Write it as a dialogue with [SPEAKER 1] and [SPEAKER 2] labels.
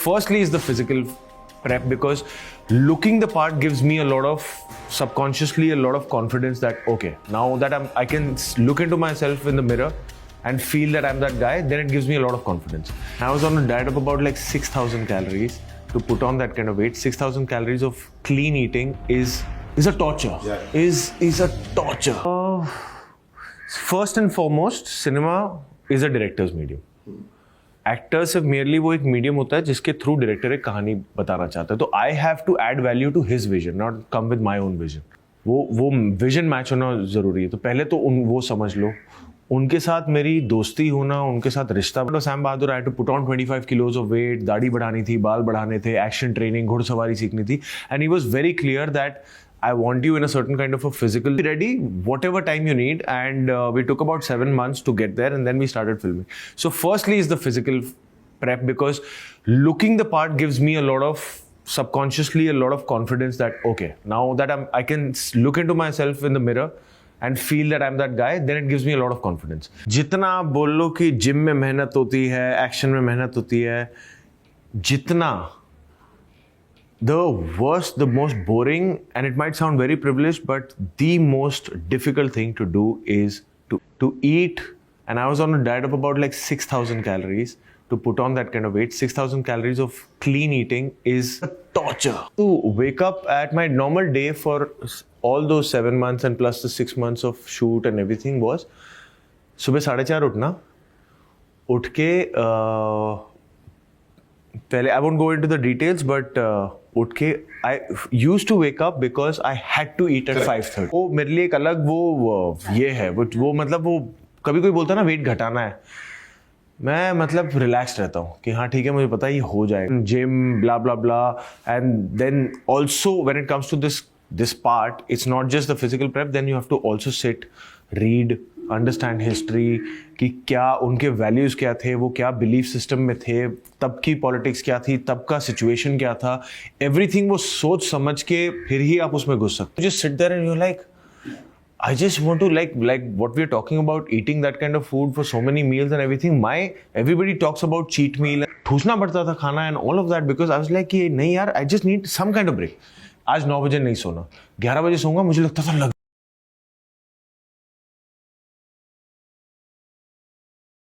[SPEAKER 1] Firstly is the physical prep, because looking the part gives me a lot of subconsciously a lot of confidence that okay, now that I can look into myself in the mirror and feel that I'm that guy, then it gives me a lot of confidence. I was on a diet of about like 6,000 calories to put on that kind of weight. 6,000 calories of clean eating is a torture.
[SPEAKER 2] Yeah.
[SPEAKER 1] Is a torture. First and foremost, cinema is a director's medium. Actor सिर्फ merely वो एक medium होता है जिसके through director एक कहानी बताना चाहता है. तो I have to add value to his vision, not come with my own vision. वो विजन मैच होना जरूरी है. तो पहले तो वो समझ लो, उनके साथ मेरी दोस्ती होना, उनके साथ रिश्ता. But Sam Bahadur, I had to put on 25 kilos of weight, दाढ़ी बढ़ानी थी, बाल बढ़ाने थे, एक्शन ट्रेनिंग, घुड़सवारी सीखनी थी. And he was very clear that I want you in a certain kind of a physical ready, whatever time you need. And we took about 7 months to get there, and then we started filming. So firstly is the physical prep, because looking the part gives me a lot of subconsciously a lot of confidence that okay, now that I can look into myself in the mirror and feel that I'm that guy, then it gives me a lot of confidence. जितना आप बोल लो कि gym में मेहनत होती है, action में मेहनत होती है, जितना the worst, the most boring, and it might sound very privileged, but the most difficult thing to do is to eat. And I was on a diet of about like 6,000 calories to put on that kind of weight. 6,000 calories of clean eating is a torture. To wake up at my normal day for all those 7 months and plus the 6 months of shoot and everything was सुबह 4:30 उठना, उठ के पहले I won't go into the details, but उठ के I used to wake up because I had to eat at 5:30. वो मेरे लिए एक अलग वो ये है, वो मतलब वो कभी कोई बोलता है ना वेट घटाना है, मैं मतलब रिलैक्स रहता हूँ कि हाँ ठीक है, मुझे पता है ये हो जाएगा. Gym blah blah blah. And then also when it comes to this part, it's not just the physical prep, then you have to also sit, read, understand history, कि क्या उनके values क्या थे, वो क्या belief system में थे, तब की politics क्या थी, तब का situation क्या था, everything वो सोच समझ के फिर ही आप उसमें घुस सकते. Just sit there and you're like, I just want to like what we're talking about, eating that kind of food for so many meals and everything. Everybody talks about cheat meal, ठूसना पड़ता था खाना and all of that, because I was like कि नहीं यार, I just need some kind of break. आज 9 बजे नहीं सोना, 11 बजे सोऊंगा, मुझे लगता था